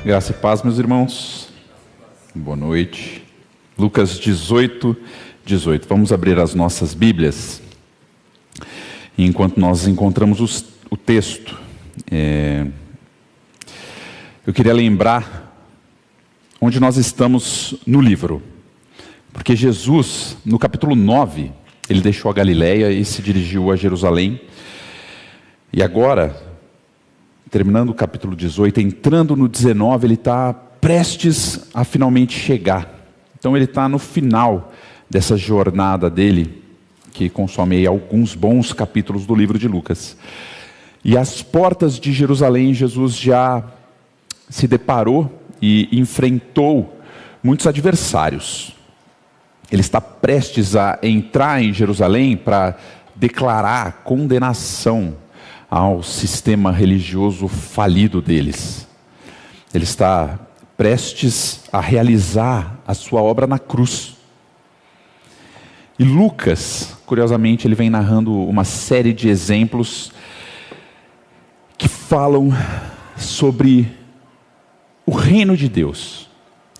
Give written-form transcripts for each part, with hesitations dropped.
Graça e paz, meus irmãos. Boa noite. Lucas 18. Vamos abrir as nossas Bíblias. E enquanto nós encontramos o texto, eu queria lembrar onde nós estamos no livro. Porque Jesus, no capítulo 9, ele deixou a Galileia e se dirigiu a Jerusalém. E agora, terminando o capítulo 18, entrando no 19, ele está prestes a finalmente chegar. Então ele está no final dessa jornada dele, que consome alguns bons capítulos do livro de Lucas. E às portas de Jerusalém, Jesus já se deparou e enfrentou muitos adversários. Ele está prestes a entrar em Jerusalém para declarar condenação ao sistema religioso falido deles. Ele está prestes a realizar a sua obra na cruz. E Lucas, curiosamente, ele vem narrando uma série de exemplos que falam sobre o reino de Deus.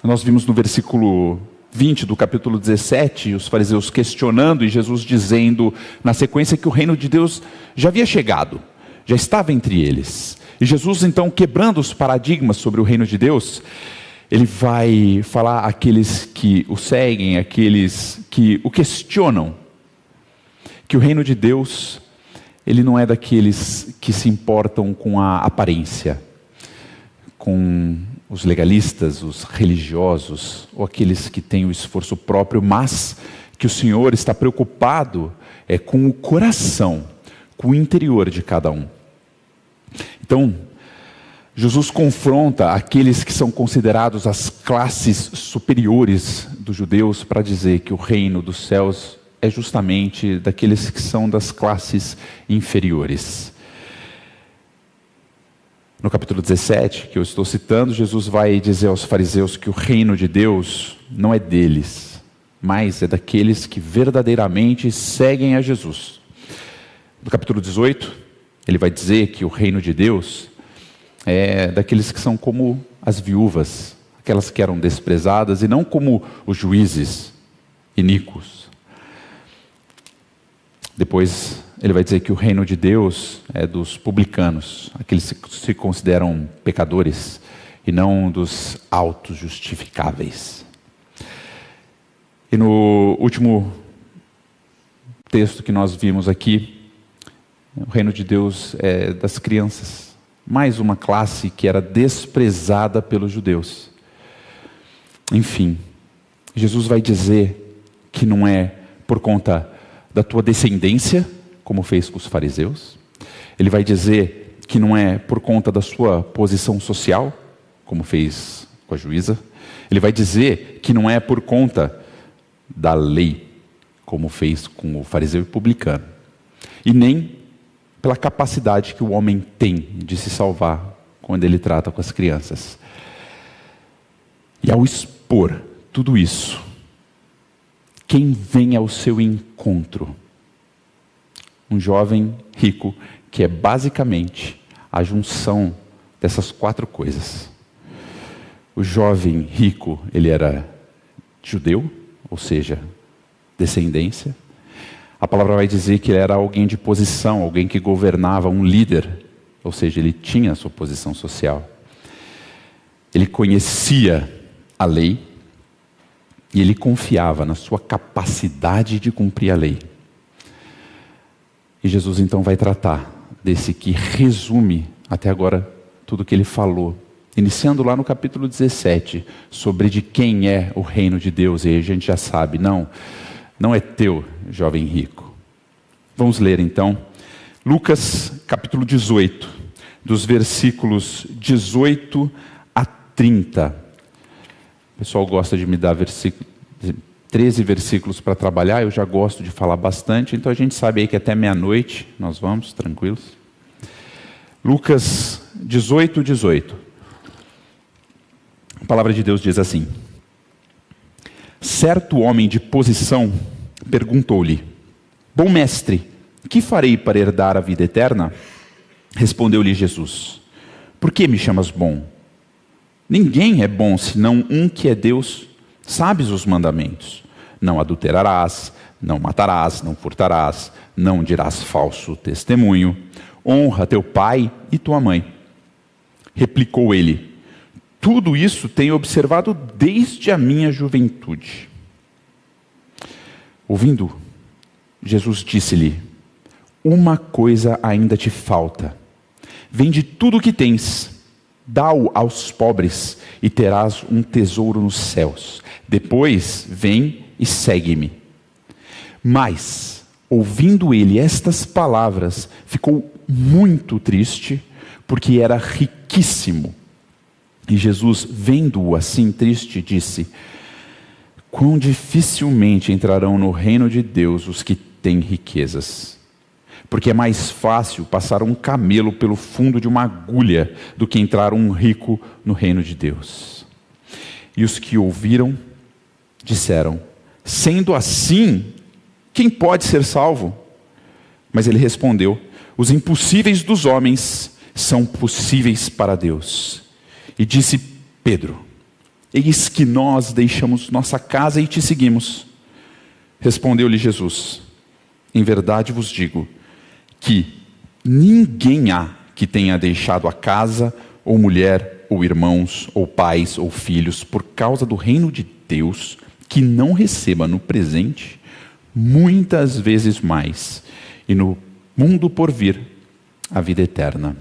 Nós vimos no versículo 20 do capítulo 17, os fariseus questionando e Jesus dizendo na sequência que o reino de Deus já havia chegado, já estava entre eles. E Jesus então, quebrando os paradigmas sobre o reino de Deus, ele vai falar àqueles que o seguem, àqueles que o questionam, que o reino de Deus, ele não é daqueles que se importam com a aparência, com os legalistas, os religiosos, ou aqueles que têm o esforço próprio, mas que o Senhor está preocupado com o coração, com o interior de cada um. Então, Jesus confronta aqueles que são considerados as classes superiores dos judeus para dizer que o reino dos céus é justamente daqueles que são das classes inferiores. No capítulo 17, que eu estou citando, Jesus vai dizer aos fariseus que o reino de Deus não é deles, mas é daqueles que verdadeiramente seguem a Jesus. No capítulo 18, ele vai dizer que o reino de Deus é daqueles que são como as viúvas, aquelas que eram desprezadas, e não como os juízes iníquos. Depois ele vai dizer que o reino de Deus é dos publicanos, aqueles que se consideram pecadores, e não dos autos justificáveis. E no último texto que nós vimos aqui, o reino de Deus é das crianças, mais uma classe que era desprezada pelos judeus. Enfim, Jesus vai dizer que não é por conta da tua descendência, como fez com os fariseus. Ele vai dizer que não é por conta da sua posição social, como fez com a juíza. Ele vai dizer que não é por conta da lei, como fez com o fariseu e publicano. E nem pela capacidade que o homem tem de se salvar quando ele trata com as crianças. E ao expor tudo isso, quem vem ao seu encontro? Um jovem rico, que é basicamente a junção dessas quatro coisas. O jovem rico, ele era judeu, ou seja, descendência. A palavra vai dizer que ele era alguém de posição, alguém que governava, um líder, ou seja, ele tinha a sua posição social. Ele conhecia a lei e ele confiava na sua capacidade de cumprir a lei. E Jesus então vai tratar desse que resume até agora tudo o que ele falou, iniciando lá no capítulo 17, sobre de quem é o reino de Deus. E aí a gente já sabe, não é teu, jovem rico. Vamos ler então, Lucas capítulo 18, dos versículos 18 a 30. O pessoal gosta de me dar 13 versículos para trabalhar, eu já gosto de falar bastante, então a gente sabe aí que até meia-noite nós vamos, tranquilos. Lucas 18. A palavra de Deus diz assim: certo homem de posição perguntou-lhe: bom mestre, que farei para herdar a vida eterna? Respondeu-lhe Jesus: por que me chamas bom? Ninguém é bom senão um que é Deus. Sabes os mandamentos: não adulterarás, não matarás, não furtarás, não dirás falso testemunho, honra teu pai e tua mãe. Replicou ele: tudo isso tenho observado desde a minha juventude. Ouvindo, Jesus disse-lhe: uma coisa ainda te falta. Vende tudo o que tens, dá-o aos pobres e terás um tesouro nos céus. Depois vem e segue-me. Mas, ouvindo ele estas palavras, ficou muito triste, porque era riquíssimo. E Jesus, vendo-o assim triste, disse: quão dificilmente entrarão no reino de Deus os que têm riquezas. Porque é mais fácil passar um camelo pelo fundo de uma agulha do que entrar um rico no reino de Deus. E os que ouviram disseram: sendo assim, quem pode ser salvo? Mas ele respondeu: os impossíveis dos homens são possíveis para Deus. E disse Pedro: eis que nós deixamos nossa casa e te seguimos. Respondeu-lhe Jesus: em verdade vos digo que ninguém há que tenha deixado a casa, ou mulher, ou irmãos, ou pais, ou filhos, por causa do reino de Deus, que não receba no presente muitas vezes mais, e no mundo por vir a vida eterna.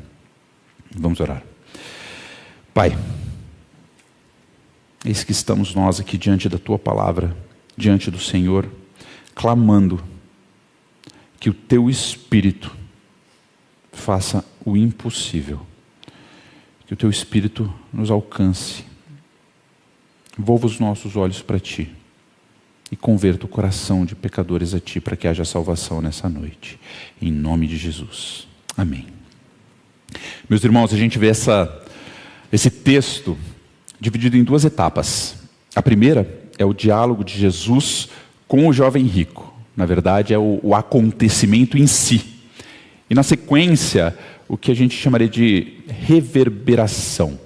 Vamos orar. Pai, eis que estamos nós aqui diante da Tua palavra, diante do Senhor, clamando que o Teu Espírito faça o impossível, que o Teu Espírito nos alcance, volva os nossos olhos para Ti e converta o coração de pecadores a Ti, para que haja salvação nessa noite, em nome de Jesus, amém. Meus irmãos, a gente vê esse texto dividido em duas etapas. A primeira é o diálogo de Jesus com o jovem rico. Na verdade, é o acontecimento em si. E na sequência, o que a gente chamaria de reverberação.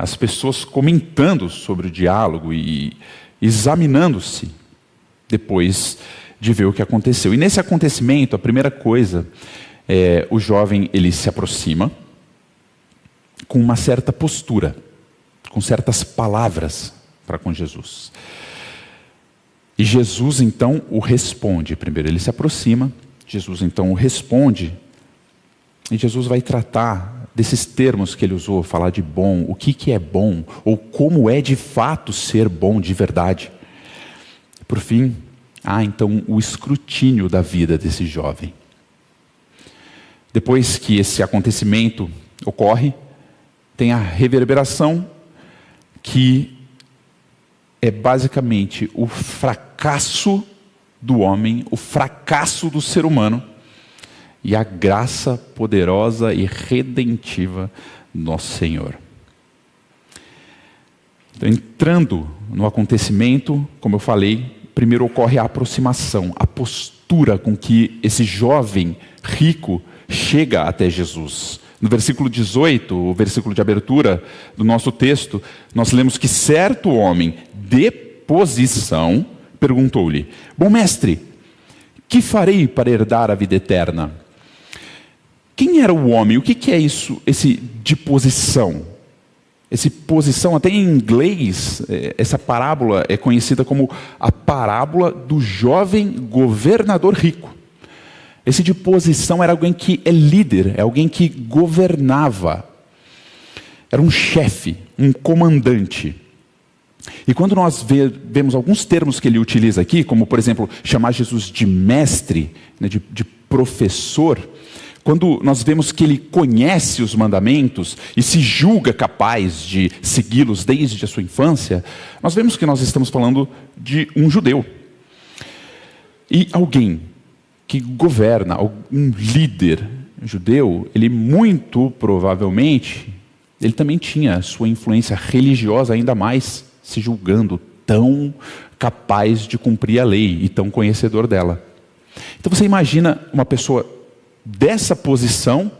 As pessoas comentando sobre o diálogo e examinando-se depois de ver o que aconteceu. E nesse acontecimento, a primeira coisa, o jovem ele se aproxima com uma certa postura, com certas palavras para com Jesus. E Jesus então o responde. Primeiro ele se aproxima, Jesus então o responde, e Jesus vai tratar desses termos que ele usou, falar de bom, o que é bom, ou como é de fato ser bom de verdade. Por fim, então o escrutínio da vida desse jovem. Depois que esse acontecimento ocorre, tem a reverberação, que é basicamente o fracasso do homem, o fracasso do ser humano, e a graça poderosa e redentiva do nosso Senhor. Então, entrando no acontecimento, como eu falei, primeiro ocorre a aproximação, a postura com que esse jovem rico chega até Jesus. No versículo 18, o versículo de abertura do nosso texto, nós lemos que certo homem de posição perguntou-lhe: bom mestre, que farei para herdar a vida eterna? Quem era o homem? O que é isso, esse de posição? Esse posição, até em inglês, essa parábola é conhecida como a parábola do jovem governador rico. Esse de posição era alguém que é líder, é alguém que governava. Era um chefe, um comandante. E quando nós vemos alguns termos que ele utiliza aqui, como por exemplo, chamar Jesus de mestre, né, de professor, quando nós vemos que ele conhece os mandamentos e se julga capaz de segui-los desde a sua infância, nós vemos que nós estamos falando de um judeu. E alguém que governa, um líder judeu, ele muito provavelmente, ele também tinha sua influência religiosa ainda mais, se julgando tão capaz de cumprir a lei e tão conhecedor dela. Então você imagina uma pessoa dessa posição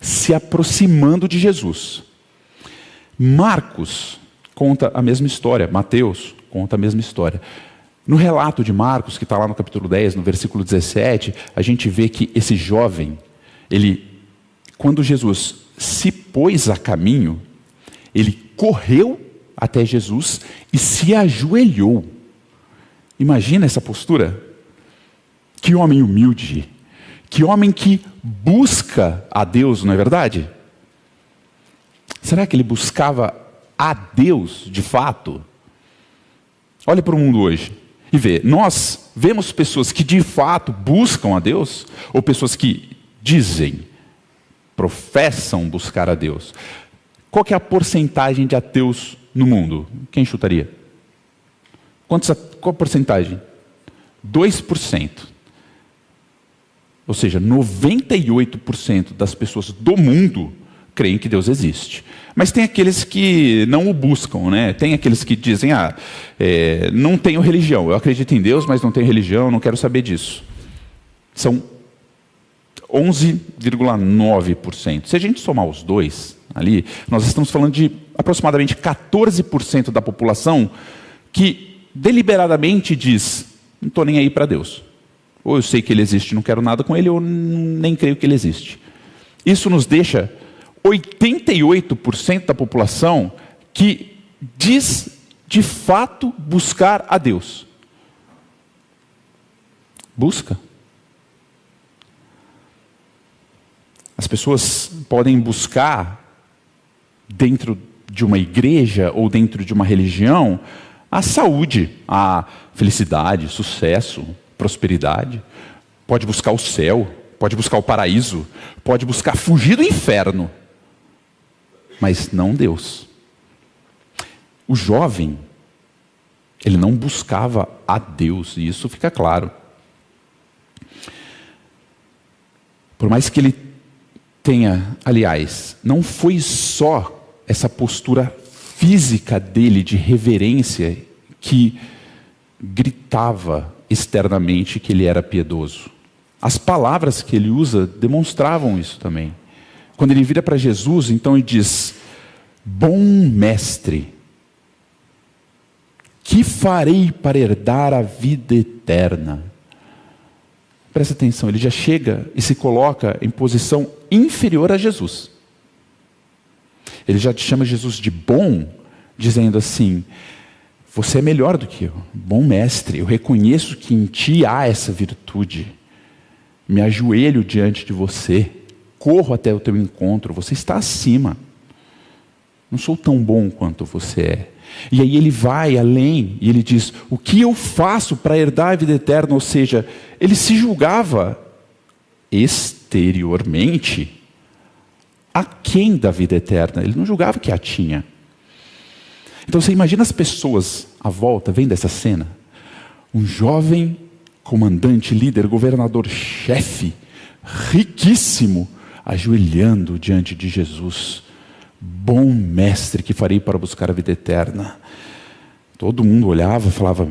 se aproximando de Jesus. Marcos conta a mesma história, Mateus conta a mesma história. No relato de Marcos, que está lá no capítulo 10, no versículo 17, a gente vê que esse jovem, quando Jesus se pôs a caminho, ele correu até Jesus e se ajoelhou. Imagina essa postura. Que homem humilde. Que homem que busca a Deus, não é verdade? Será que ele buscava a Deus de fato? Olha para o mundo hoje e vê. Nós vemos pessoas que de fato buscam a Deus ou pessoas que dizem, professam buscar a Deus. Qual que é a porcentagem de ateus no mundo? Quem chutaria? Qual a porcentagem? 2%. Ou seja, 98% das pessoas do mundo creem que Deus existe. Mas tem aqueles que não o buscam, né? Tem aqueles que dizem, não tenho religião. Eu acredito em Deus, mas não tenho religião, não quero saber disso. São 11,9%. Se a gente somar os dois ali, nós estamos falando de aproximadamente 14% da população que deliberadamente diz, não estou nem aí para Deus. Ou eu sei que Ele existe, não quero nada com Ele, ou nem creio que Ele existe. Isso nos deixa 88% da população que diz de fato buscar a Deus. Busca. As pessoas podem buscar dentro de uma igreja ou dentro de uma religião a saúde, a felicidade, sucesso, prosperidade. Pode buscar o céu, pode buscar o paraíso, pode buscar fugir do inferno, mas não Deus. O jovem, ele não buscava a Deus, e isso fica claro. Por mais que ele tenha, aliás, não foi só essa postura física dele de reverência que gritava externamente que ele era piedoso. As palavras que ele usa demonstravam isso também. Quando ele vira para Jesus, então ele diz, bom mestre, que farei para herdar a vida eterna? Presta atenção, ele já chega e se coloca em posição inferior a Jesus. Ele já te chama Jesus de bom, dizendo assim, você é melhor do que eu, bom mestre, eu reconheço que em ti há essa virtude, me ajoelho diante de você, corro até o teu encontro, você está acima, não sou tão bom quanto você é. E aí ele vai além, e ele diz, o que eu faço para herdar a vida eterna? Ou seja, ele se julgava exteriormente aquém da vida eterna, ele não julgava que a tinha. Então você imagina as pessoas à volta, vendo essa cena, um jovem comandante, líder, governador, chefe, riquíssimo, ajoelhando diante de Jesus, bom mestre, que farei para buscar a vida eterna. Todo mundo olhava e falava,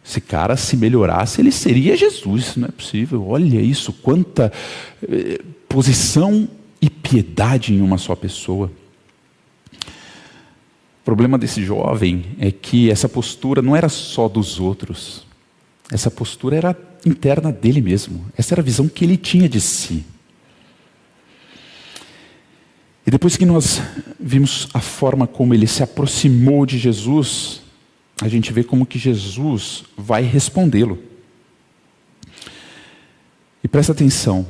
esse cara se melhorasse, ele seria Jesus, isso não é possível, olha isso, quanta posição e piedade em uma só pessoa. O problema desse jovem é que essa postura não era só dos outros, essa postura era interna dele mesmo, essa era a visão que ele tinha de si. E depois que nós vimos a forma como ele se aproximou de Jesus, a gente vê como que Jesus vai respondê-lo. E presta atenção,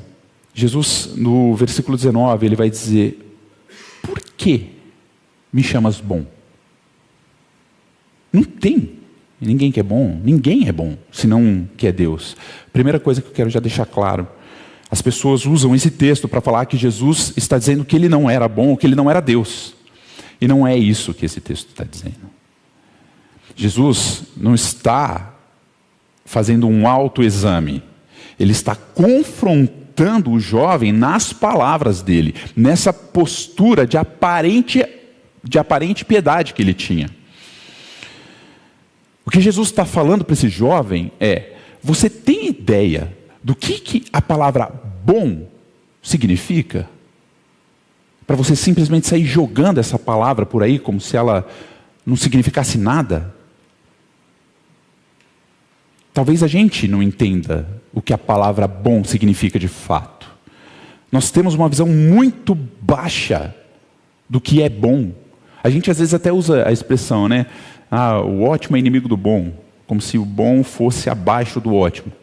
Jesus no versículo 19, ele vai dizer, por que me chamas bom? Não tem ninguém que é bom, ninguém é bom, senão que é Deus. Primeira coisa que eu quero já deixar claro, as pessoas usam esse texto para falar que Jesus está dizendo que ele não era bom, que ele não era Deus. E não é isso que esse texto está dizendo. Jesus não está fazendo um autoexame. Ele está confrontando o jovem nas palavras dele, nessa postura de aparente piedade que ele tinha. O que Jesus está falando para esse jovem é, você tem ideia do que a palavra bom significa? para você simplesmente sair jogando essa palavra por aí como se ela não significasse nada? Talvez a gente não entenda o que a palavra bom significa de fato. Nós temos uma visão muito baixa do que é bom. A gente às vezes até usa a expressão, né? O ótimo é inimigo do bom. Como se o bom fosse abaixo do ótimo.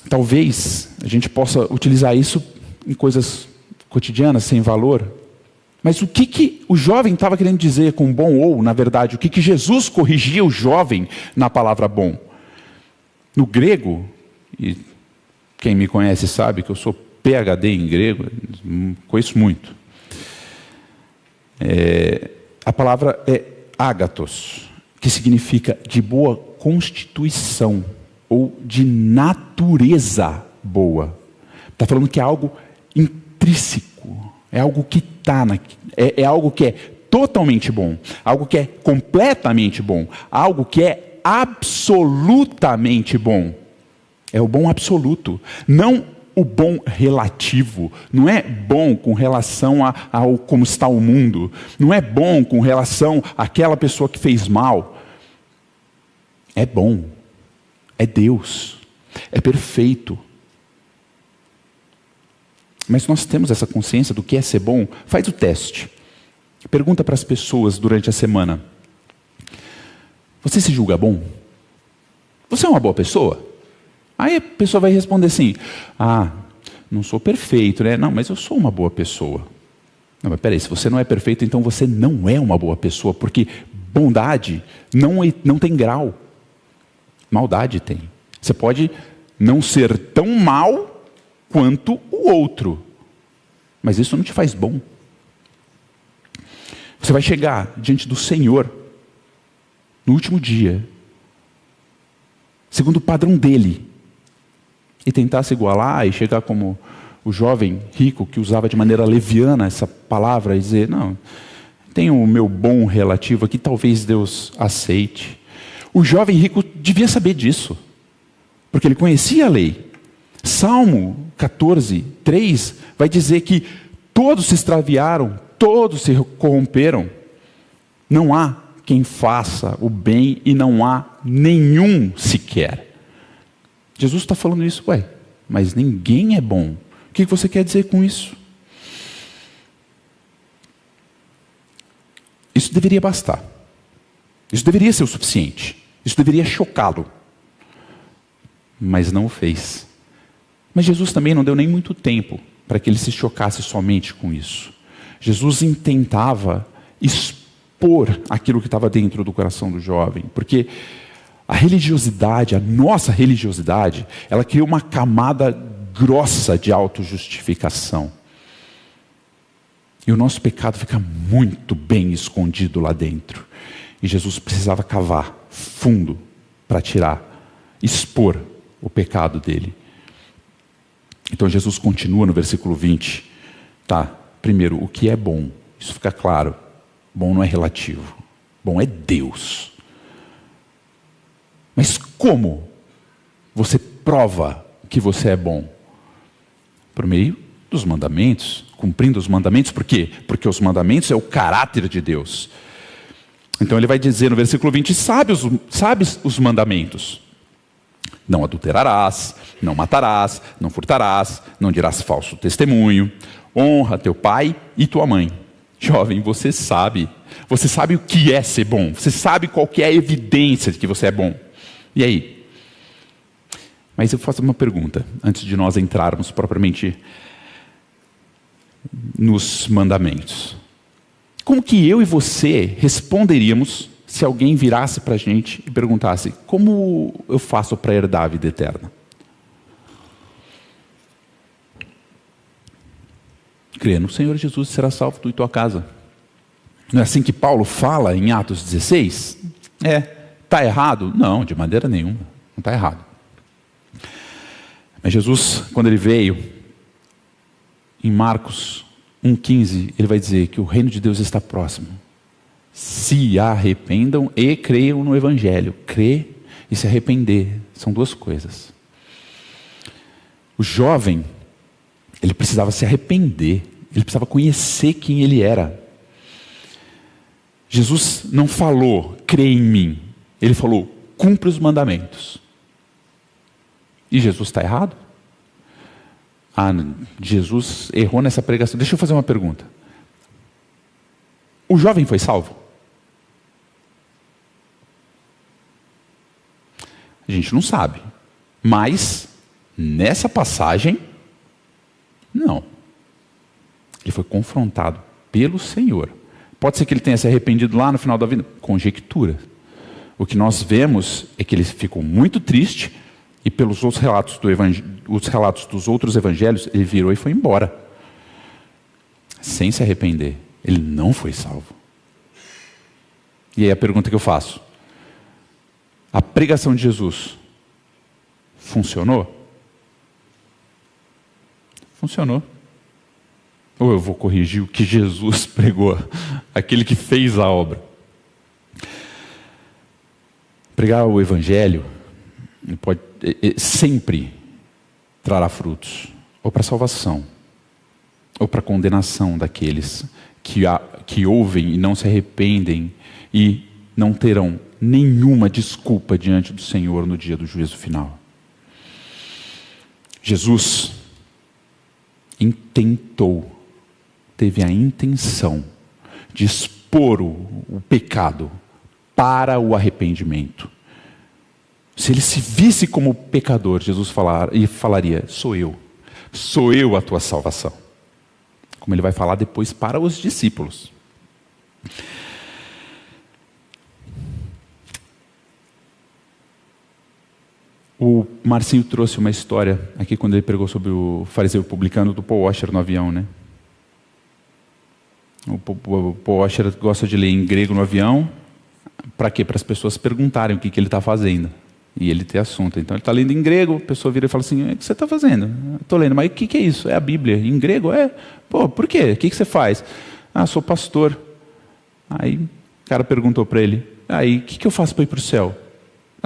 Talvez a gente possa utilizar isso em coisas cotidianas, sem valor. Mas o que o jovem estava querendo dizer com bom, ou, na verdade, o que Jesus corrigia o jovem na palavra bom? No grego, e quem me conhece sabe que eu sou PhD em grego, conheço muito. A palavra é ágatos, que significa de boa constituição, ou de natureza boa. Está falando que é algo intrínseco, é algo que está, é algo que é totalmente bom, algo que é completamente bom, algo que é absolutamente bom. É o bom absoluto, não o bom relativo. Não é bom com relação ao como está o mundo, não é bom com relação àquela pessoa que fez mal. É bom, é Deus, é perfeito. Mas nós temos essa consciência do que é ser bom? Faz o teste. Pergunta para as pessoas durante a semana: você se julga bom? Você é uma boa pessoa? Aí a pessoa vai responder assim: não sou perfeito, né? Não, mas eu sou uma boa pessoa. Não, mas peraí, se você não é perfeito, então você não é uma boa pessoa, porque bondade não tem grau. Maldade tem. Você pode não ser tão mal quanto o outro, mas isso não te faz bom. Você vai chegar diante do Senhor no último dia, segundo o padrão dele, e tentar se igualar e chegar como o jovem rico que usava de maneira leviana essa palavra e dizer: não, tem o meu bom relativo aqui, talvez Deus aceite. O jovem rico devia saber disso, porque ele conhecia a lei. Salmo 14, 3 vai dizer que todos se extraviaram, todos se corromperam. Não há quem faça o bem e não há nenhum sequer. Jesus está falando isso, mas ninguém é bom. O que você quer dizer com isso? Isso deveria bastar. Isso deveria ser o suficiente. Isso deveria chocá-lo. Mas não o fez. Mas Jesus também não deu nem muito tempo para que ele se chocasse somente com isso. Jesus tentava expor aquilo que estava dentro do coração do jovem, porque a religiosidade, a nossa religiosidade, ela cria uma camada grossa de autojustificação. E o nosso pecado fica muito bem escondido lá dentro. E Jesus precisava cavar fundo para expor o pecado dele. Então Jesus continua no versículo 20. Primeiro, o que é bom? Isso fica claro. Bom não é relativo. Bom é Deus. Mas como você prova que você é bom? Por meio dos mandamentos, cumprindo os mandamentos. Por quê? Porque os mandamentos é o caráter de Deus. Então ele vai dizer no versículo 20, sabe os mandamentos. Não adulterarás, não matarás, não furtarás, não dirás falso testemunho, honra teu pai e tua mãe. Jovem, você sabe o que é ser bom, você sabe qual que é a evidência de que você é bom. E aí? Mas eu faço uma pergunta, antes de nós entrarmos propriamente nos mandamentos. Como que eu e você responderíamos se alguém virasse para a gente e perguntasse: como eu faço para herdar a vida eterna? Crê no Senhor Jesus e será salvo tu e tua casa. Não é assim que Paulo fala em Atos 16? Está errado? Não, de maneira nenhuma, não está errado. Mas Jesus, quando ele veio, em Marcos 1,15, ele vai dizer que o reino de Deus está próximo. Se arrependam e creiam no Evangelho. Crer e se arrepender são duas coisas. O jovem, ele precisava se arrepender Ele precisava conhecer quem ele era. Jesus não falou, crê em mim. Ele falou, cumpre os mandamentos. E Jesus está errado? Jesus errou nessa pregação. Deixa eu fazer uma pergunta. O jovem foi salvo? A gente não sabe. Mas, nessa passagem, não. Ele foi confrontado pelo Senhor. Pode ser que ele tenha se arrependido lá no final da vida? Conjectura. O que nós vemos é que ele ficou muito triste e pelos outros relatos, os relatos dos outros evangelhos, ele virou e foi embora. Sem se arrepender. Ele não foi salvo. E aí a pergunta que eu faço. A pregação de Jesus funcionou? Funcionou. Ou eu vou corrigir o que Jesus pregou, aquele que fez a obra. Pregar o evangelho sempre trará frutos, ou para salvação, ou para condenação daqueles que ouvem e não se arrependem e não terão nenhuma desculpa diante do Senhor no dia do juízo final. Jesus teve a intenção de expor o pecado para o arrependimento. Se ele se visse como pecador, Jesus falaria, sou eu a tua salvação. Como ele vai falar depois para os discípulos. O Marcinho trouxe uma história aqui quando ele pregou sobre o fariseu publicano do Paul Washer no avião, né? O Paul Washer gosta de ler em grego no avião. Para quê? Para as pessoas perguntarem o que ele está fazendo. E ele ter assunto. Então ele está lendo em grego, a pessoa vira e fala assim, o que você está fazendo? Estou lendo, mas o que é isso? É a Bíblia. Em grego? Pô, por quê? O que você faz? Sou pastor. Aí o cara perguntou para ele, aí o que eu faço para ir para o céu?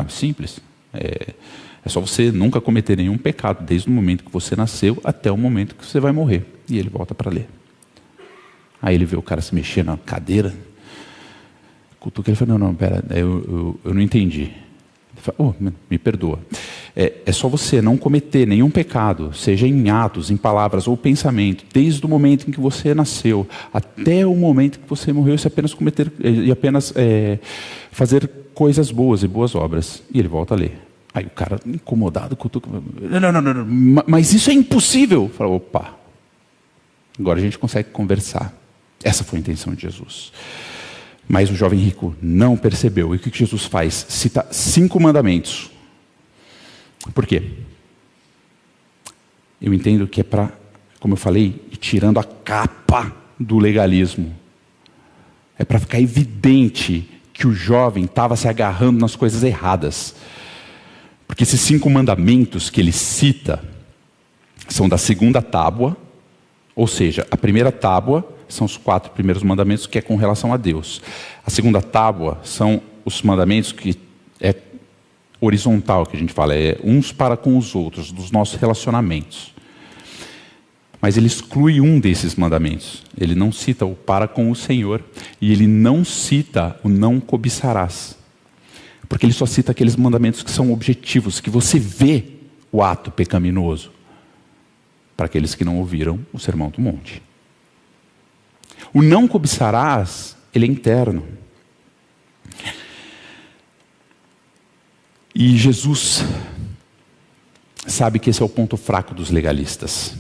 Simples. É só você nunca cometer nenhum pecado, desde o momento que você nasceu até o momento que você vai morrer. E ele volta para ler. Aí ele vê o cara se mexer na cadeira, cutuca, ele fala, não, pera, eu não entendi. Ele fala, me perdoa. É só você não cometer nenhum pecado, seja em atos, em palavras ou pensamento, desde o momento em que você nasceu até o momento que você morreu, e apenas fazer coisas boas e boas obras. E ele volta a ler. Aí o cara, incomodado, cutuca, não, mas isso é impossível. Fala, opa, agora a gente consegue conversar. Essa foi a intenção de Jesus. Mas o jovem rico não percebeu. E o que Jesus faz? Cita 5 mandamentos. Por quê? Eu entendo que é para, como eu falei, ir tirando a capa do legalismo. É para ficar evidente que o jovem estava se agarrando nas coisas erradas. Porque esses 5 mandamentos que ele cita são da segunda tábua, ou seja, a primeira tábua são os 4 primeiros mandamentos que é com relação a Deus. A segunda tábua são os mandamentos que é horizontal, que a gente fala, é uns para com os outros, dos nossos relacionamentos. Mas ele exclui um desses mandamentos. Ele não cita o para com o Senhor e ele não cita o não cobiçarás. Porque ele só cita aqueles mandamentos que são objetivos, que você vê o ato pecaminoso. Para aqueles que não ouviram o Sermão do Monte. O não cobiçarás, ele é interno. E Jesus sabe que esse é o ponto fraco dos legalistas.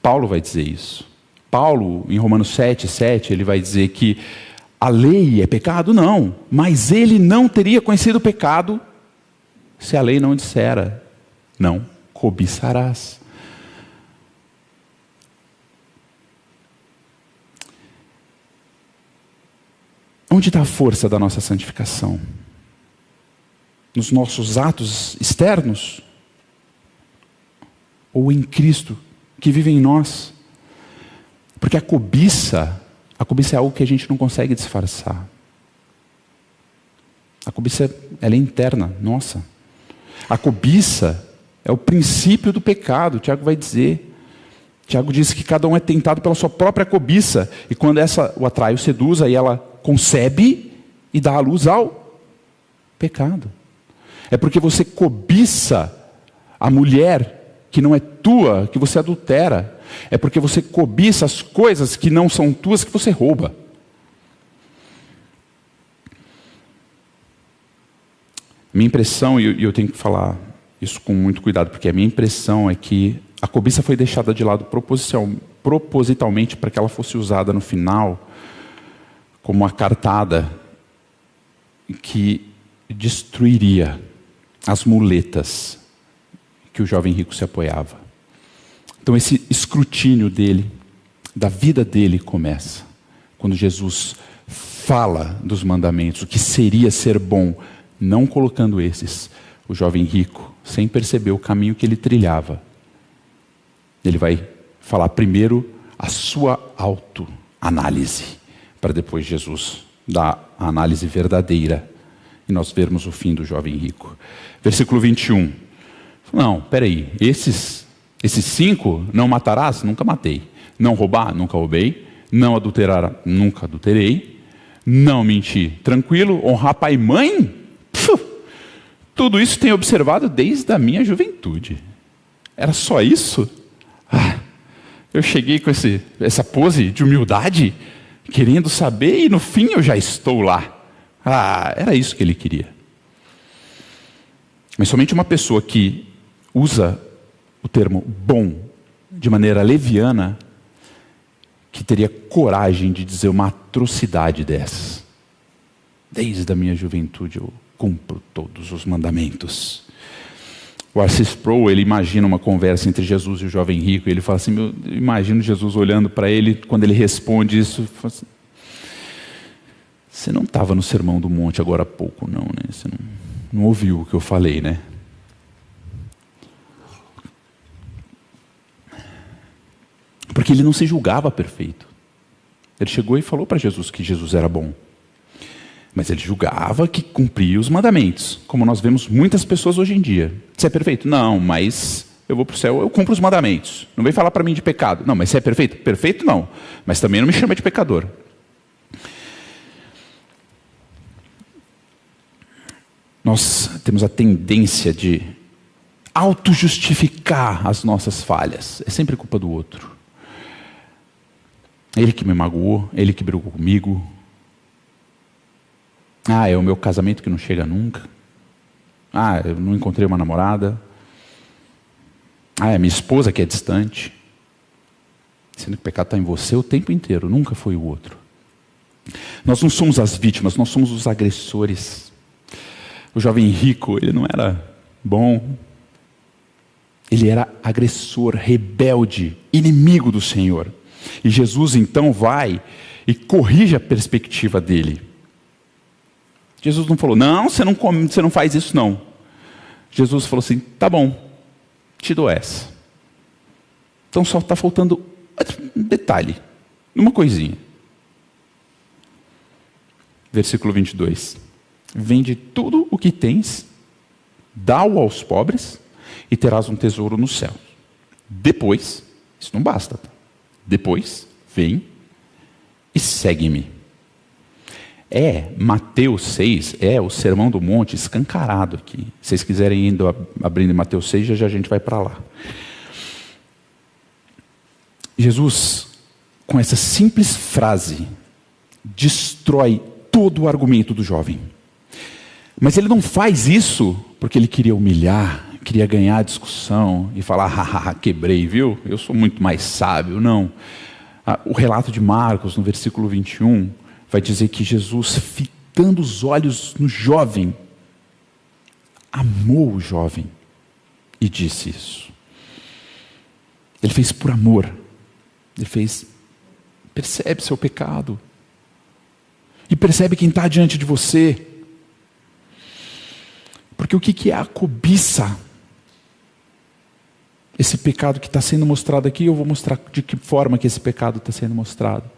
Paulo vai dizer isso. Paulo, em Romanos 7:7, ele vai dizer que a lei é pecado? Não. Mas ele não teria conhecido o pecado se a lei não dissera, não cobiçarás. Onde está a força da nossa santificação? Nos nossos atos externos? Ou em Cristo, que vive em nós? Porque a cobiça é algo que a gente não consegue disfarçar. A cobiça, ela é interna, nossa. A cobiça é o princípio do pecado, o Tiago vai dizer. Tiago diz que cada um é tentado pela sua própria cobiça. E quando essa o atrai, o seduz, aí ela concebe e dá à luz ao pecado. É porque você cobiça a mulher que não é tua, que você adultera. É porque você cobiça as coisas que não são tuas, que você rouba. Minha impressão, e eu tenho que falar isso com muito cuidado, porque a minha impressão é que a cobiça foi deixada de lado propositalmente para que ela fosse usada no final como uma cartada que destruiria as muletas que o jovem rico se apoiava. Então esse escrutínio dele, da vida dele começa quando Jesus fala dos mandamentos, o que seria ser bom, não colocando esses. O jovem rico, sem perceber o caminho que ele trilhava, ele vai falar primeiro a sua autoanálise, para depois Jesus dar a análise verdadeira e nós vermos o fim do jovem rico. Versículo 21. Não, peraí, esses 5, não matarás? Nunca matei. Não roubar? Nunca roubei. Não adulterar? Nunca adulterei. Não mentir? Tranquilo. Honrar pai e mãe? Tudo isso tenho observado desde a minha juventude. Era só isso? Eu cheguei com essa pose de humildade, querendo saber, e no fim eu já estou lá. Era isso que ele queria. Mas somente uma pessoa que usa o termo bom de maneira leviana, que teria coragem de dizer uma atrocidade dessas. Desde a minha juventude eu cumpro todos os mandamentos. O R.C. Sproul, ele imagina uma conversa entre Jesus e o jovem rico, e ele fala assim, eu imagino Jesus olhando para ele, quando ele responde isso, fala assim, você não estava no Sermão do Monte agora há pouco, não, né? Você não ouviu o que eu falei, né? Porque ele não se julgava perfeito. Ele chegou e falou para Jesus que Jesus era bom. Mas ele julgava que cumpria os mandamentos, como nós vemos muitas pessoas hoje em dia. Você é perfeito? Não, mas eu vou para o céu, eu cumpro os mandamentos. Não vem falar para mim de pecado. Não, mas você é perfeito? Perfeito não, mas também não me chama de pecador. Nós temos a tendência de auto-justificar as nossas falhas. É sempre culpa do outro. Ele que me magoou, ele que brigou comigo. É o meu casamento que não chega nunca. Eu não encontrei uma namorada. É minha esposa que é distante. Sendo que o pecado está em você o tempo inteiro, nunca foi o outro. Nós não somos as vítimas, nós somos os agressores. O jovem rico, ele não era bom. Ele era agressor, rebelde, inimigo do Senhor. E Jesus então vai e corrige a perspectiva dele. Jesus não falou, não, você não faz isso não. Jesus falou assim, tá bom, te dou essa. Então só está faltando um detalhe, uma coisinha. Versículo 22. Vende tudo o que tens, dá-o aos pobres e terás um tesouro no céu. Depois, isso não basta, tá? Depois, vem e segue-me. Mateus 6, o Sermão do Monte escancarado aqui. Se vocês quiserem indo abrindo em Mateus 6, já a gente vai para lá. Jesus, com essa simples frase, destrói todo o argumento do jovem. Mas ele não faz isso porque ele queria humilhar, queria ganhar a discussão e falar, quebrei, viu? Eu sou muito mais sábio. Não. O relato de Marcos, no versículo 21, vai dizer que Jesus, fitando os olhos no jovem, amou o jovem e disse isso. Ele fez por amor. Ele fez, percebe seu pecado. E percebe quem está diante de você. Porque o que é a cobiça? Esse pecado que está sendo mostrado aqui, eu vou mostrar de que forma que esse pecado está sendo mostrado.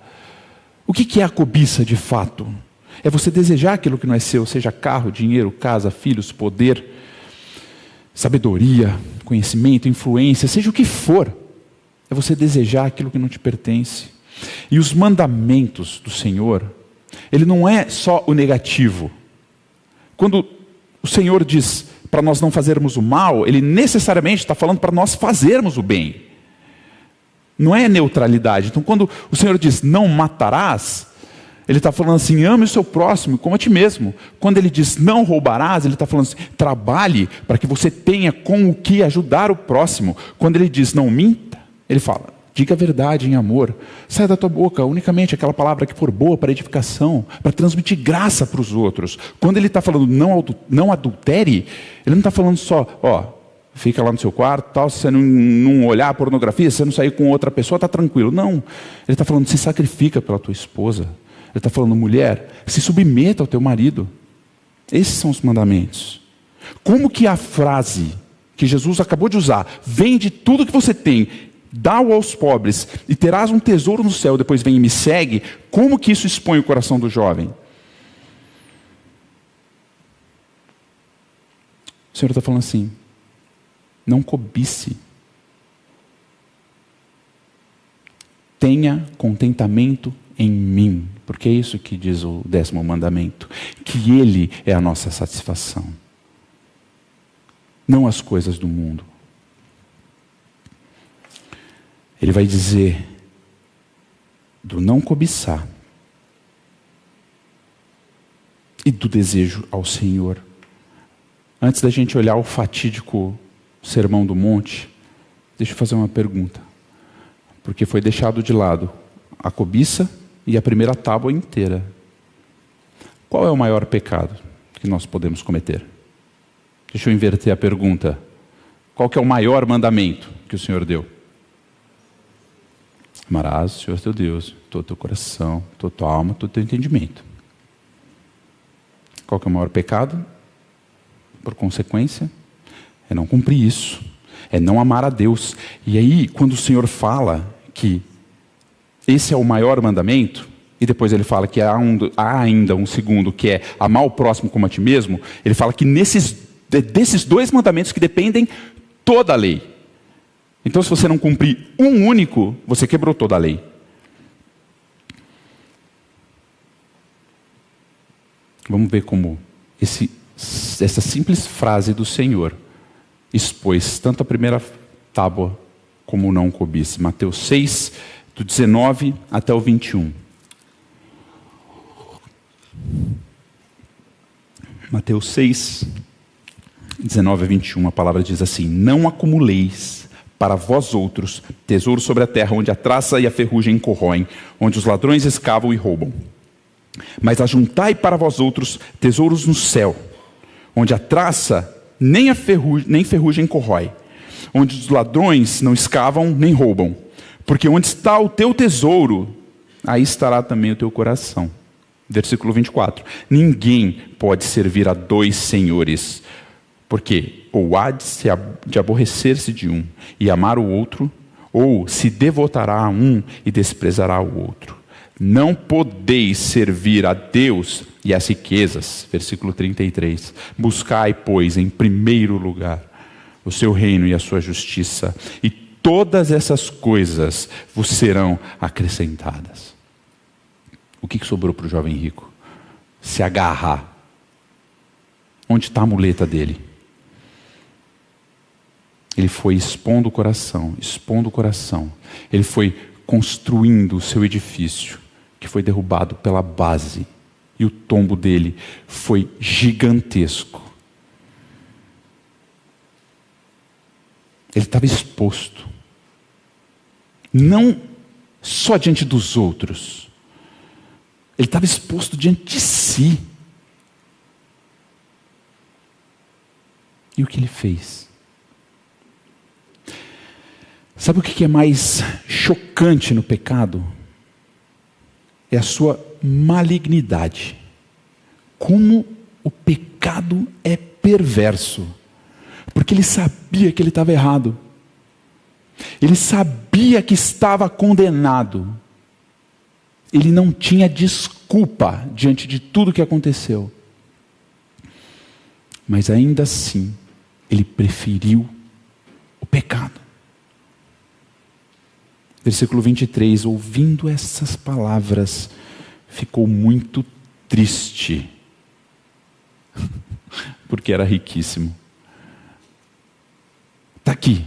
O que é a cobiça de fato? É você desejar aquilo que não é seu, seja carro, dinheiro, casa, filhos, poder, sabedoria, conhecimento, influência, seja o que for. é você desejar aquilo que não te pertence. E os mandamentos do Senhor, ele não é só o negativo. Quando o Senhor diz para nós não fazermos o mal, ele necessariamente está falando para nós fazermos o bem. Não é neutralidade. Então quando o Senhor diz não matarás, ele está falando assim, ame o seu próximo como a ti mesmo. Quando ele diz não roubarás, ele está falando assim, trabalhe para que você tenha com o que ajudar o próximo. Quando ele diz não minta, ele fala, diga a verdade em amor. Sai da tua boca unicamente aquela palavra que for boa para edificação, para transmitir graça para os outros. Quando ele está falando não adultere, ele não está falando só, fica lá no seu quarto, tal, se você não olhar a pornografia, se você não sair com outra pessoa, está tranquilo. Não, ele está falando, se sacrifica pela tua esposa. Ele está falando, mulher, se submeta ao teu marido. Esses são os mandamentos. Como que a frase que Jesus acabou de usar, vende tudo que você tem, dá-o aos pobres e terás um tesouro no céu, depois vem e me segue, como que isso expõe o coração do jovem? O Senhor está falando assim, não cobice. Tenha contentamento em mim. Porque é isso que diz o 10º mandamento. Que Ele é a nossa satisfação. Não as coisas do mundo. Ele vai dizer do não cobiçar. E do desejo ao Senhor. Antes da gente olhar o fatídico Sermão do Monte, deixa eu fazer uma pergunta. Porque foi deixado de lado a cobiça e a primeira tábua inteira. Qual é o maior pecado que nós podemos cometer? Deixa eu inverter a pergunta. Qual que é o maior mandamento que o Senhor deu? Amarás o Senhor teu Deus, todo o teu coração, toda a tua alma, todo o teu entendimento. Qual que é o maior pecado? Por consequência, é não cumprir isso. É não amar a Deus. E aí, quando o Senhor fala que esse é o maior mandamento, e depois ele fala que há ainda um segundo, que é amar o próximo como a ti mesmo, ele fala que desses 2 mandamentos que dependem toda a lei. Então, se você não cumprir um único, você quebrou toda a lei. Vamos ver como essa simples frase do Senhor expôs tanto a primeira tábua como o não cobice. Mateus 6, do 19 até o 21. Mateus 6, 19 a 21, a palavra diz assim: não acumuleis para vós outros tesouros sobre a terra, onde a traça e a ferrugem corroem, onde os ladrões escavam e roubam. Mas ajuntai para vós outros tesouros no céu, onde a traça nem ferrugem corrói, onde os ladrões não escavam nem roubam. Porque onde está o teu tesouro, aí estará também o teu coração. Versículo 24. Ninguém pode servir a 2 senhores, porque ou há de aborrecer-se de um e amar o outro, ou se devotará a um e desprezará o outro. Não podeis servir a Deus e às riquezas. Versículo 33. Buscai, pois, em primeiro lugar o seu reino e a sua justiça, e todas essas coisas vos serão acrescentadas. O que sobrou para o jovem rico? Se agarrar. Onde está a muleta dele? Ele foi expondo o coração, expondo o coração. Ele foi construindo o seu edifício, que foi derrubado pela base. E o tombo dele foi gigantesco. Ele estava exposto. Não só diante dos outros. Ele estava exposto diante de si. E o que ele fez? Sabe o que é mais chocante no pecado? É a sua malignidade. Como o pecado é perverso. Porque ele sabia que ele estava errado. Ele sabia que estava condenado. Ele não tinha desculpa diante de tudo que aconteceu. Mas ainda assim, ele preferiu o pecado. Versículo 23, ouvindo essas palavras, ficou muito triste, porque era riquíssimo. Está aqui,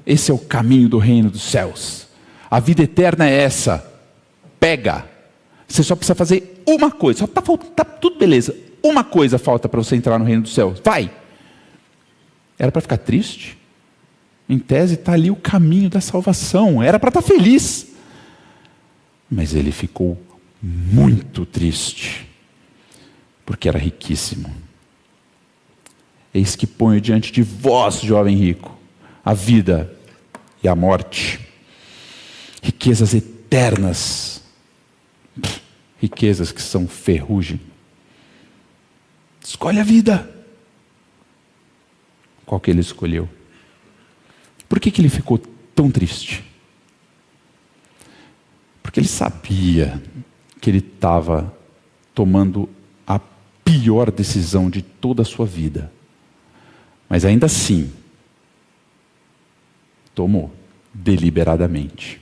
esse é o caminho do reino dos céus, a vida eterna é essa, pega, você só precisa fazer uma coisa, só tá tudo beleza, uma coisa falta para você entrar no reino dos céus, vai. Era para ficar triste? Em tese está ali o caminho da salvação, era para estar feliz. Mas ele ficou muito triste, porque era riquíssimo. Eis que ponho diante de vós, jovem rico, a vida e a morte, riquezas eternas, riquezas que são ferrugem. Escolhe a vida. Qual que ele escolheu? Por que ele ficou tão triste? Porque ele sabia que ele estava tomando a pior decisão de toda a sua vida. Mas ainda assim, tomou deliberadamente.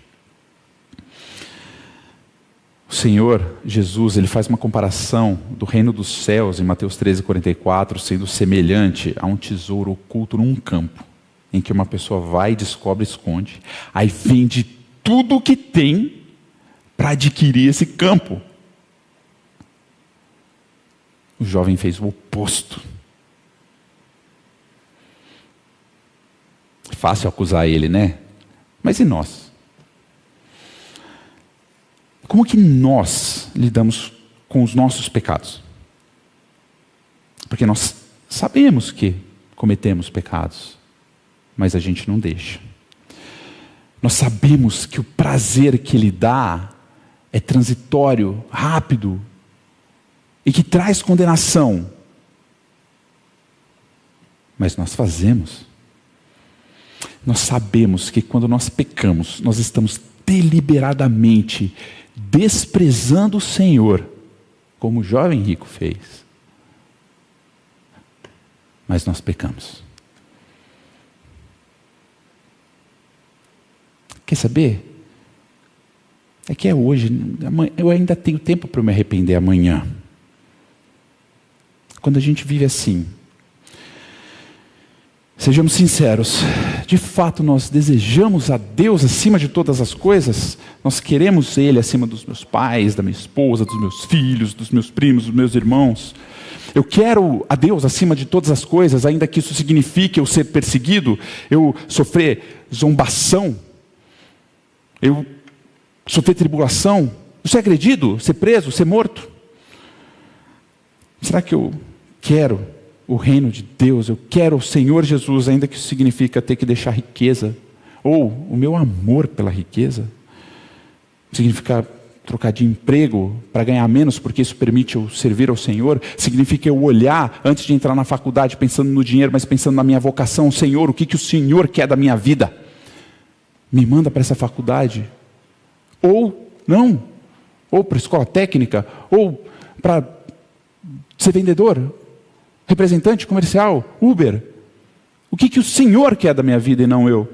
O Senhor Jesus, ele faz uma comparação do reino dos céus em Mateus 13:44, sendo semelhante a um tesouro oculto num campo, em que uma pessoa vai, descobre, esconde, aí vende tudo o que tem para adquirir esse campo. O jovem fez o oposto. Fácil acusar ele, né? Mas e nós? Como que nós lidamos com os nossos pecados? Porque nós sabemos que cometemos pecados, mas a gente não deixa. Nós sabemos que o prazer que ele dá é transitório, rápido, e que traz condenação. Mas nós fazemos. Nós sabemos que quando nós pecamos, nós estamos deliberadamente desprezando o Senhor, como o jovem rico fez. Mas nós pecamos. Quer saber? É que é hoje, eu ainda tenho tempo para me arrepender amanhã. Quando a gente vive assim, sejamos sinceros, de fato nós desejamos a Deus acima de todas as coisas, nós queremos Ele acima dos meus pais, da minha esposa, dos meus filhos, dos meus primos, dos meus irmãos. Eu quero a Deus acima de todas as coisas, ainda que isso signifique eu ser perseguido, eu sofrer zombação, eu sofrer tribulação, eu ser agredido, ser preso, ser morto. Será que eu quero o reino de Deus? Eu quero o Senhor Jesus, ainda que isso significa ter que deixar riqueza, ou o meu amor pela riqueza, significa trocar de emprego para ganhar menos, porque isso permite eu servir ao Senhor, significa eu olhar antes de entrar na faculdade pensando no dinheiro, mas pensando na minha vocação. Senhor, o que o Senhor quer da minha vida? Me manda para essa faculdade, ou não, ou para a escola técnica, ou para ser vendedor, representante comercial, Uber. O que o Senhor quer da minha vida e não eu?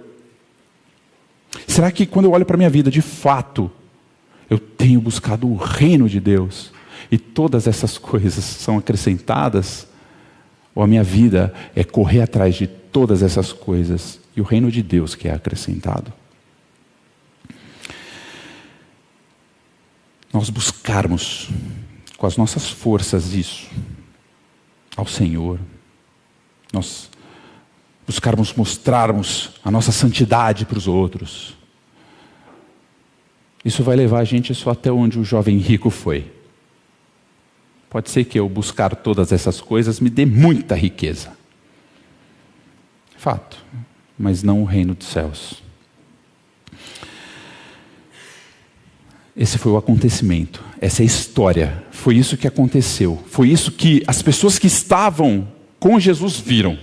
Será que quando eu olho para a minha vida, de fato, eu tenho buscado o reino de Deus e todas essas coisas são acrescentadas? Ou a minha vida é correr atrás de todas essas coisas e o reino de Deus que é acrescentado? Nós buscarmos com as nossas forças isso ao Senhor, nós buscarmos mostrarmos a nossa santidade para os outros, isso vai levar a gente só até onde o jovem rico foi. Pode ser que eu buscar todas essas coisas me dê muita riqueza, fato, mas não o reino dos céus. Esse foi o acontecimento, essa é a história, foi isso que aconteceu, foi isso que as pessoas que estavam com Jesus viram.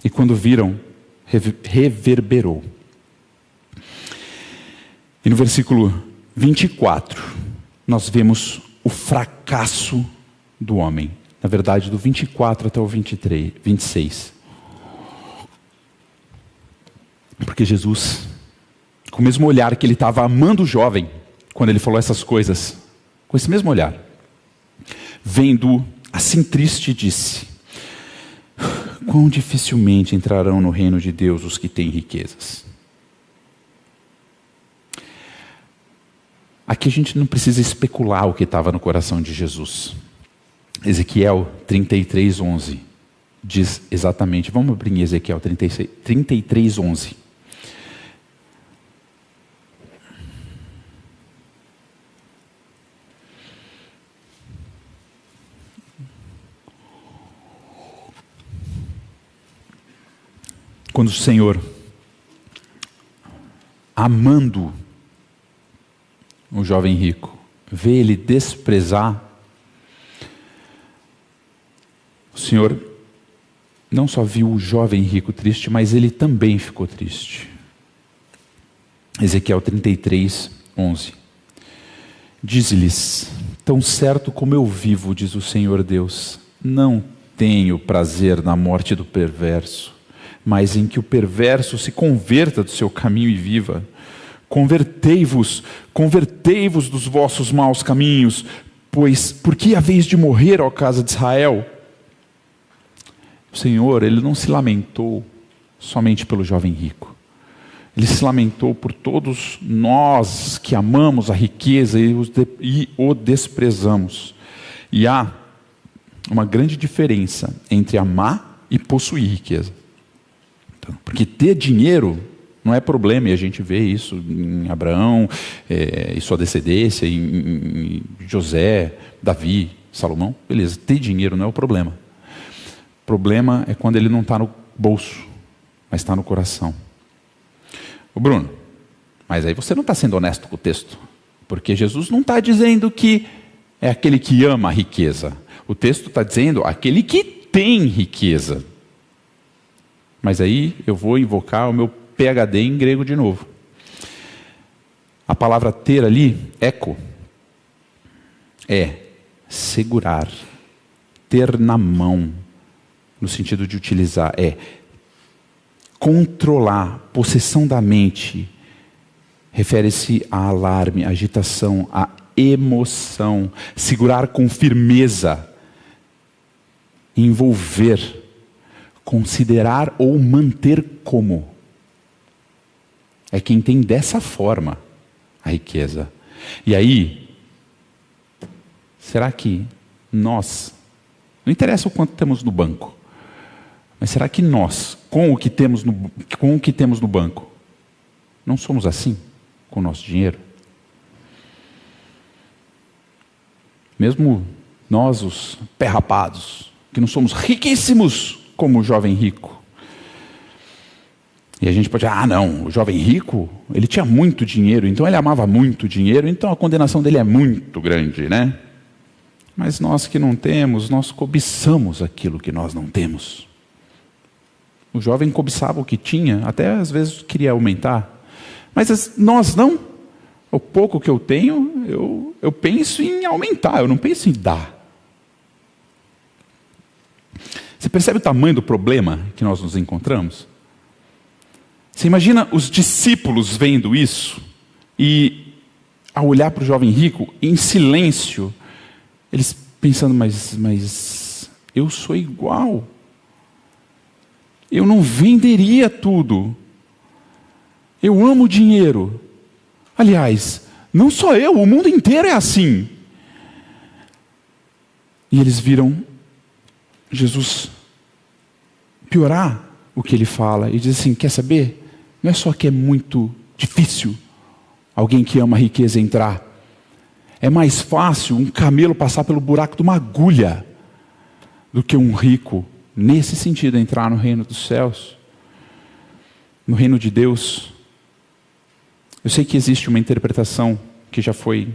E quando viram, reverberou. E no versículo 24, nós vemos o fracasso do homem. Na verdade, do 24 até o 26. Porque Jesus, com o mesmo olhar que ele estava amando o jovem, quando ele falou essas coisas, com esse mesmo olhar, vendo assim triste, disse: quão dificilmente entrarão no reino de Deus os que têm riquezas. Aqui a gente não precisa especular o que estava no coração de Jesus. Ezequiel 33:11 diz exatamente, vamos abrir em Ezequiel 33:11. Quando o Senhor, amando o jovem rico, vê ele desprezar, o Senhor não só viu o jovem rico triste, mas ele também ficou triste. Ezequiel 33:11. Diz-lhes: tão certo como eu vivo, diz o Senhor Deus, não tenho prazer na morte do perverso, mas em que o perverso se converta do seu caminho e viva. Convertei-vos dos vossos maus caminhos, pois por que haveis de morrer, ó casa de Israel? O Senhor, ele não se lamentou somente pelo jovem rico. Ele se lamentou por todos nós que amamos a riqueza e o desprezamos. E há uma grande diferença entre amar e possuir riqueza. Porque ter dinheiro não é problema, e a gente vê isso em Abraão, e sua descendência, em José, Davi, Salomão. Beleza, ter dinheiro não é o problema. O problema é quando ele não está no bolso, mas está no coração. Ô Bruno, mas aí você não está sendo honesto com o texto, porque Jesus não está dizendo que é aquele que ama a riqueza. O texto está dizendo aquele que tem riqueza. Mas aí eu vou invocar o meu PhD em grego de novo. A palavra ter ali, eco, é segurar, ter na mão, no sentido de utilizar, é controlar, possessão da mente, refere-se a alarme, agitação, a emoção, segurar com firmeza, envolver, considerar ou manter como. É quem tem dessa forma a riqueza. E aí, será que nós, não interessa o quanto temos no banco, mas será que nós, com o que temos no banco, não somos assim com o nosso dinheiro? Mesmo nós, os pé-rapados, que não somos riquíssimos como o jovem rico. E a gente pode dizer, não, o jovem rico, ele tinha muito dinheiro, então ele amava muito dinheiro, então a condenação dele é muito grande, né? Mas nós que não temos, nós cobiçamos aquilo que nós não temos. O jovem cobiçava o que tinha, até às vezes queria aumentar. Mas nós não. O pouco que eu tenho, eu penso em aumentar, eu não penso em dar. Você percebe o tamanho do problema que nós nos encontramos? Você imagina os discípulos vendo isso e, ao olhar para o jovem rico, em silêncio, eles pensando, mas eu sou igual. Eu não venderia tudo. Eu amo dinheiro. Aliás, não só eu, o mundo inteiro é assim. E eles viram Jesus piorar o que ele fala e diz assim, quer saber? Não é só que é muito difícil alguém que ama a riqueza entrar. É mais fácil um camelo passar pelo buraco de uma agulha do que um rico, nesse sentido, entrar no reino dos céus, no reino de Deus. Eu sei que existe uma interpretação que já foi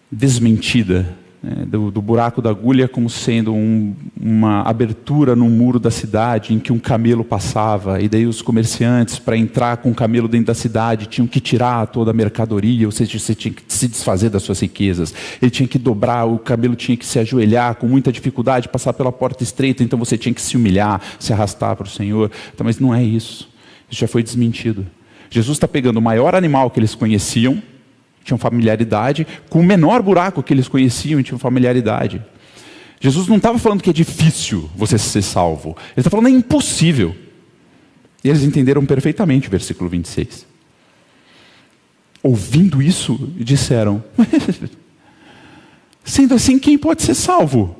desmentida do buraco da agulha como sendo uma abertura no muro da cidade em que um camelo passava, e daí os comerciantes, para entrar com o camelo dentro da cidade, tinham que tirar toda a mercadoria, ou seja, você tinha que se desfazer das suas riquezas. Ele tinha que dobrar, o camelo tinha que se ajoelhar com muita dificuldade, passar pela porta estreita, então você tinha que se humilhar, se arrastar para o Senhor. Então, mas não é isso. Isso já foi desmentido. Jesus está pegando o maior animal que eles conheciam, tinham familiaridade, com o menor buraco que eles conheciam e tinham familiaridade. Jesus não estava falando que é difícil você ser salvo. Ele está falando que é impossível. E eles entenderam perfeitamente o versículo 26. Ouvindo isso, disseram, sendo assim, quem pode ser salvo?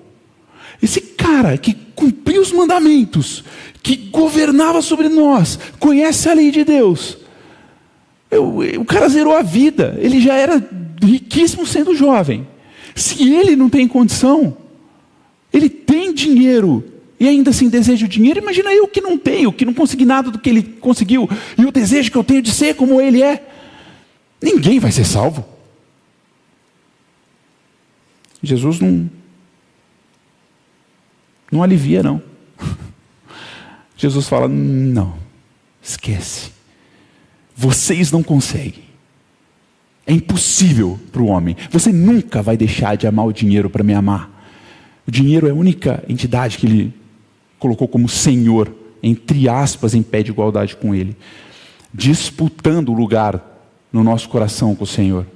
Esse cara que cumpriu os mandamentos, que governava sobre nós, conhece a lei de Deus. O cara zerou a vida, ele já era riquíssimo sendo jovem. Se ele não tem condição, ele tem dinheiro e ainda assim deseja o dinheiro, imagina eu que não tenho, que não consegui nada do que ele conseguiu, e o desejo que eu tenho de ser como ele é. Ninguém vai ser salvo. Jesus não alivia, não. Jesus fala, não, esquece. Vocês não conseguem. É impossível para o homem. Você nunca vai deixar de amar o dinheiro para me amar. O dinheiro é a única entidade que ele colocou como senhor, entre aspas, em pé de igualdade com ele, disputando o lugar no nosso coração com o Senhor.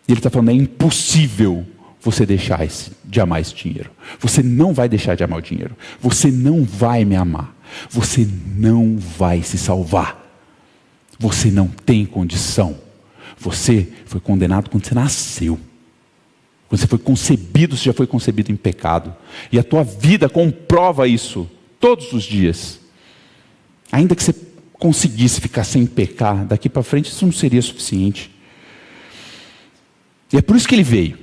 E ele está falando, é impossível você deixar de amar esse dinheiro. Você não vai deixar de amar o dinheiro. Você não vai me amar. Você não vai se salvar. Você não tem condição. Você foi condenado quando você nasceu. Quando você foi concebido, você já foi concebido em pecado. E a tua vida comprova isso todos os dias. Ainda que você conseguisse ficar sem pecar, daqui para frente isso não seria suficiente. E é por isso que ele veio.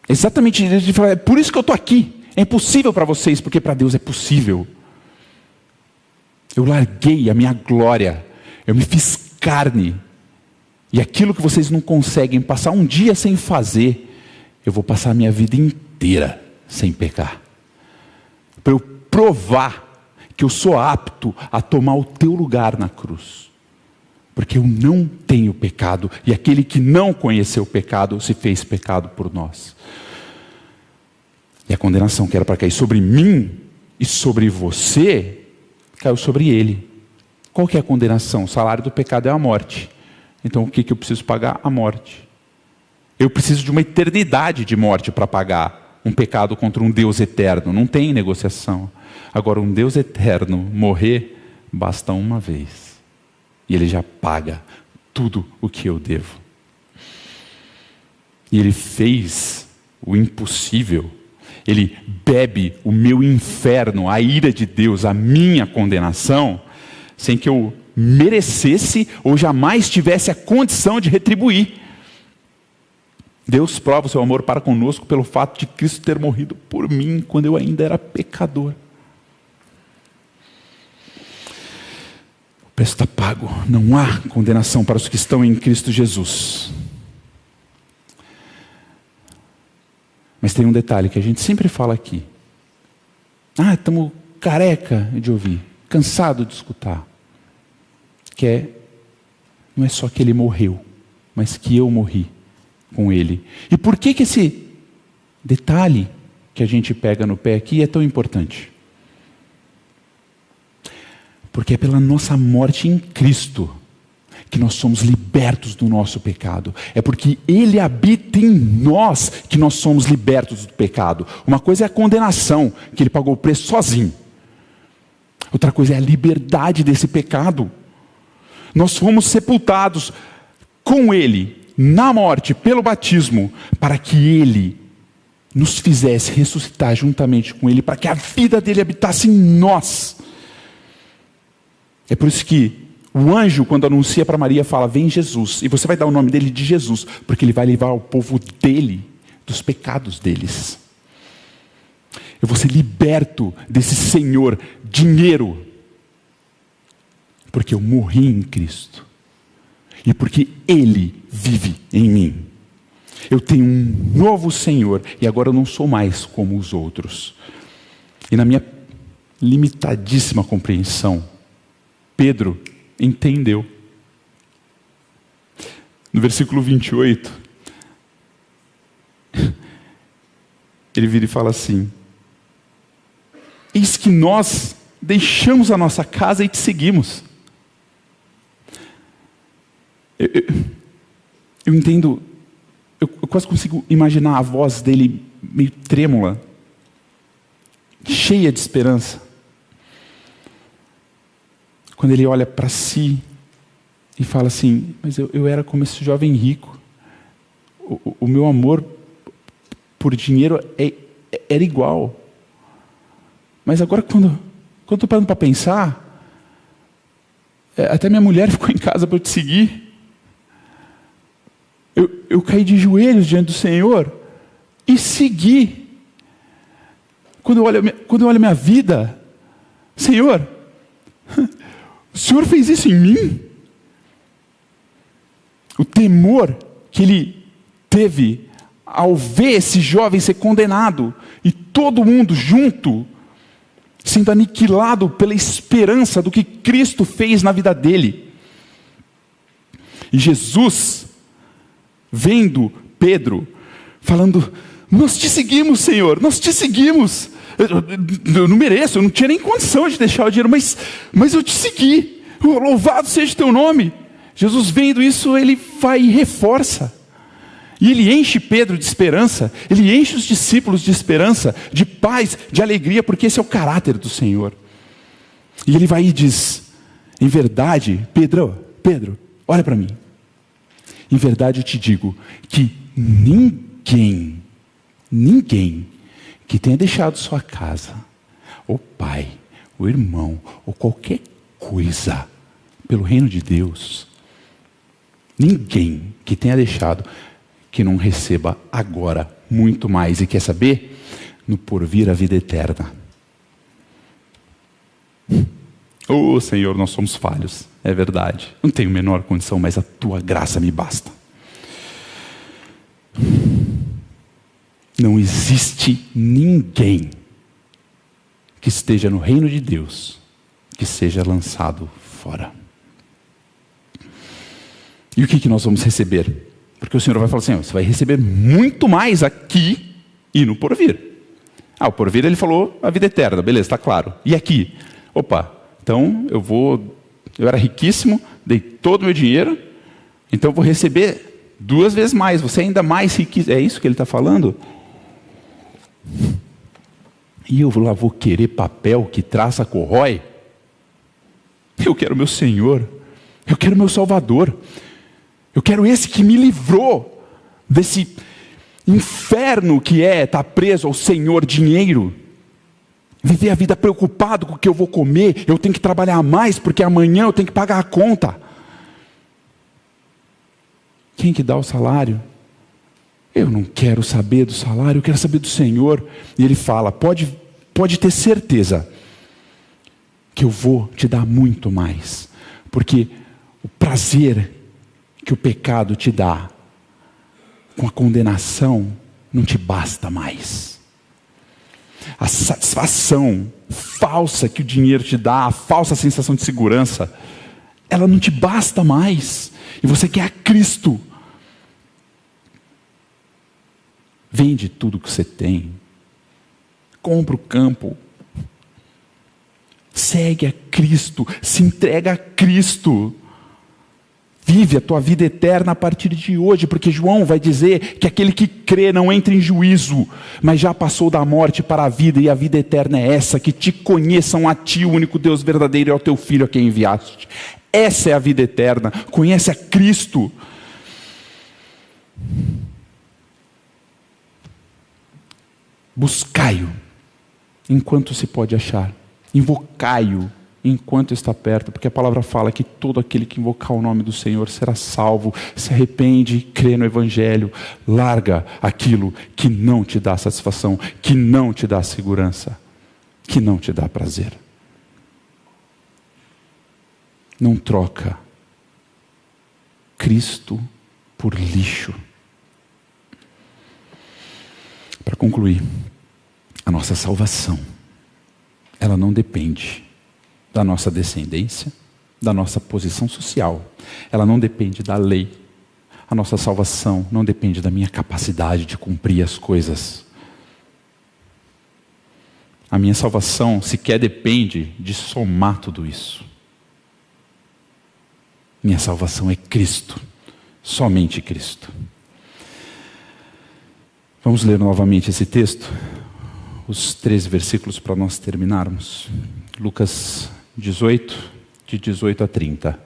Exatamente, ele fala, é por isso que eu estou aqui. É impossível para vocês, porque para Deus é possível. Eu larguei a minha glória, eu me fiz carne, e aquilo que vocês não conseguem passar um dia sem fazer, eu vou passar a minha vida inteira sem pecar, para eu provar que eu sou apto a tomar o teu lugar na cruz, porque eu não tenho pecado, e aquele que não conheceu o pecado, se fez pecado por nós. E a condenação que era para cair sobre mim e sobre você, caiu sobre ele. Qual que é a condenação? O salário do pecado é a morte. Então o que eu preciso pagar? A morte. Eu preciso de uma eternidade de morte para pagar um pecado contra um Deus eterno. Não tem negociação. Agora, um Deus eterno morrer, basta uma vez. E ele já paga tudo o que eu devo. E ele fez o impossível. Ele bebe o meu inferno, a ira de Deus, a minha condenação, sem que eu merecesse ou jamais tivesse a condição de retribuir. Deus prova o seu amor para conosco pelo fato de Cristo ter morrido por mim quando eu ainda era pecador. O preço está pago. Não há condenação para os que estão em Cristo Jesus. Mas tem um detalhe que a gente sempre fala aqui. Estamos careca de ouvir, cansado de escutar. Não é só que ele morreu, mas que eu morri com ele. E por que esse detalhe que a gente pega no pé aqui é tão importante? Porque é pela nossa morte em Cristo que nós somos libertos do nosso pecado. É porque Ele habita em nós que nós somos libertos do pecado. Uma coisa é a condenação, que Ele pagou o preço sozinho. Outra coisa é a liberdade desse pecado. Nós fomos sepultados com Ele, na morte, pelo batismo, para que Ele nos fizesse ressuscitar juntamente com Ele, para que a vida dEle habitasse em nós. É por isso que o anjo, quando anuncia para Maria, fala, vem Jesus. E você vai dar o nome dele de Jesus, porque ele vai levar o povo dele, dos pecados deles. Eu vou ser liberto desse senhor dinheiro, porque eu morri em Cristo. E porque ele vive em mim. Eu tenho um novo Senhor e agora eu não sou mais como os outros. E na minha limitadíssima compreensão, Pedro entendeu. No versículo 28, ele vira e fala assim: eis que nós deixamos a nossa casa e te seguimos. Eu entendo, eu quase consigo imaginar a voz dele meio trêmula, cheia de esperança. Quando ele olha para si e fala assim: mas eu era como esse jovem rico. O meu amor por dinheiro era igual. Mas agora quando eu estou parando para pensar, até minha mulher ficou em casa para eu te seguir. Eu caí de joelhos diante do Senhor e segui. Quando eu olho a minha vida, Senhor, o Senhor fez isso em mim? O temor que ele teve ao ver esse jovem ser condenado e todo mundo junto sendo aniquilado pela esperança do que Cristo fez na vida dele. E Jesus, vendo Pedro, falando: nós te seguimos, Senhor, nós te seguimos. Eu não mereço, eu não tinha nem condição de deixar o dinheiro, mas eu te segui. Louvado seja o teu nome. Jesus, vendo isso, ele vai e reforça. E ele enche Pedro de esperança, ele enche os discípulos de esperança, de paz, de alegria, porque esse é o caráter do Senhor. E ele vai e diz: em verdade, Pedro, olha para mim. Em verdade eu te digo que ninguém que tenha deixado sua casa, ou pai, ou irmão, ou qualquer coisa, pelo reino de Deus, ninguém que tenha deixado, que não receba agora muito mais. E quer saber? No porvir a vida eterna. Oh Senhor, nós somos falhos, é verdade. Não tenho a menor condição, mas a tua graça me basta. Não existe ninguém que esteja no reino de Deus que seja lançado fora. E o que nós vamos receber? Porque o Senhor vai falar assim: você vai receber muito mais aqui e no porvir. O porvir ele falou a vida eterna, beleza, está claro. E aqui? Opa, então eu era riquíssimo, dei todo o meu dinheiro, então eu vou receber 2 vezes mais, você é ainda mais riquíssimo. É isso que ele está falando? E eu lá vou querer papel que traça corrói? Eu quero meu Senhor, eu quero meu Salvador. Eu quero esse que me livrou desse inferno que é estar preso ao Senhor dinheiro. Viver a vida preocupado com o que eu vou comer, eu tenho que trabalhar mais porque amanhã eu tenho que pagar a conta. Quem que dá o salário? Eu não quero saber do salário, eu quero saber do Senhor. E ele fala: pode ter certeza que eu vou te dar muito mais, porque o prazer que o pecado te dá com a condenação não te basta mais. A satisfação falsa que o dinheiro te dá, a falsa sensação de segurança, ela não te basta mais. E você quer a Cristo. Vende tudo que você tem, compra o campo, segue a Cristo, se entrega a Cristo. Vive a tua vida eterna a partir de hoje, porque João vai dizer que aquele que crê não entra em juízo, mas já passou da morte para a vida, e a vida eterna é essa: que te conheçam a ti, o único Deus verdadeiro, e ao teu Filho a quem enviaste. Essa é a vida eterna, conhece a Cristo. Buscai-o enquanto se pode achar, invocai-o enquanto está perto, porque a palavra fala que todo aquele que invocar o nome do Senhor será salvo. Se arrepende, crê no Evangelho, larga aquilo que não te dá satisfação, que não te dá segurança, que não te dá prazer. Não troca Cristo por lixo. Para concluir, a nossa salvação, ela não depende da nossa descendência, da nossa posição social. Ela não depende da lei. A nossa salvação não depende da minha capacidade de cumprir as coisas. A minha salvação sequer depende de somar tudo isso. Minha salvação é Cristo, somente Cristo. Vamos ler novamente esse texto, os 13 versículos para nós terminarmos. Lucas 18, de 18 a 30.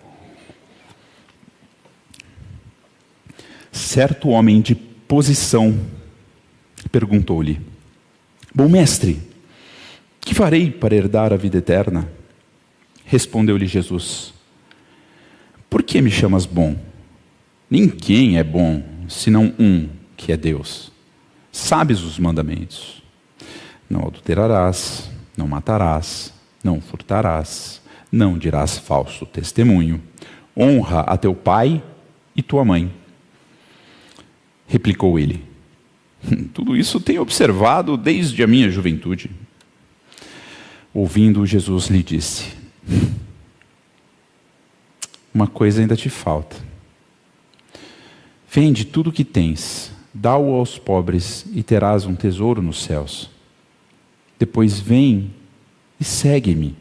Certo homem de posição perguntou-lhe: Bom mestre, que farei para herdar a vida eterna? Respondeu-lhe Jesus: Por que me chamas bom? Ninguém é bom, senão um, que é Deus. Sabes os mandamentos: não adulterarás, não matarás, não furtarás, não dirás falso testemunho, honra a teu pai e tua mãe. Replicou ele: Tudo isso tenho observado desde a minha juventude. Ouvindo, Jesus lhe disse: Uma coisa ainda te falta. Vende tudo o que tens, dá-o aos pobres e terás um tesouro nos céus. Depois vem e segue-me.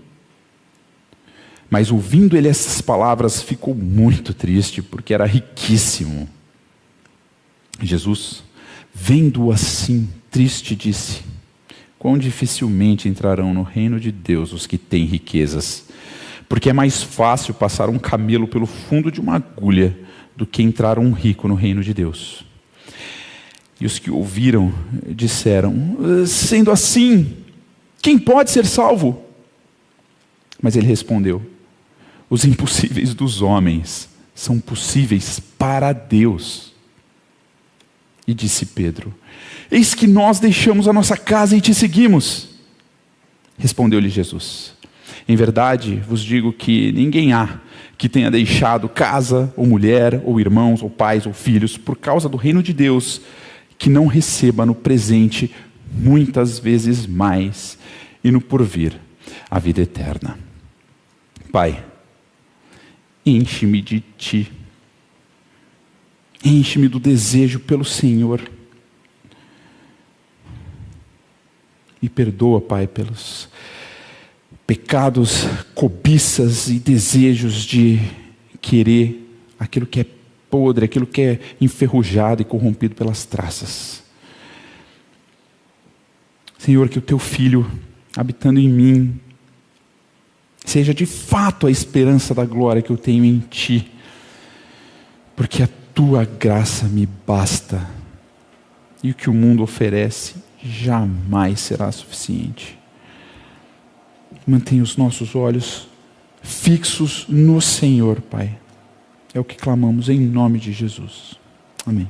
Mas ouvindo ele essas palavras, ficou muito triste, porque era riquíssimo. Jesus, vendo-o assim, triste, disse: Quão dificilmente entrarão no reino de Deus os que têm riquezas, porque é mais fácil passar um camelo pelo fundo de uma agulha do que entrar um rico no reino de Deus. E os que ouviram disseram: Sendo assim, quem pode ser salvo? Mas ele respondeu: Os impossíveis dos homens são possíveis para Deus. E disse Pedro: Eis que nós deixamos a nossa casa e te seguimos. Respondeu-lhe Jesus: Em verdade vos digo que ninguém há que tenha deixado casa, ou mulher, ou irmãos, ou pais, ou filhos, por causa do reino de Deus, que não receba no presente muitas vezes mais, e no porvir a vida eterna. Pai, enche-me de Ti. Enche-me do desejo pelo Senhor. Me perdoa, Pai, pelos pecados, cobiças e desejos de querer aquilo que é podre, aquilo que é enferrujado e corrompido pelas traças. Senhor, que o Teu Filho, habitando em mim, seja de fato a esperança da glória que eu tenho em Ti, porque a Tua graça me basta, e o que o mundo oferece jamais será suficiente. Mantenha os nossos olhos fixos no Senhor, Pai. É o que clamamos em nome de Jesus. Amém.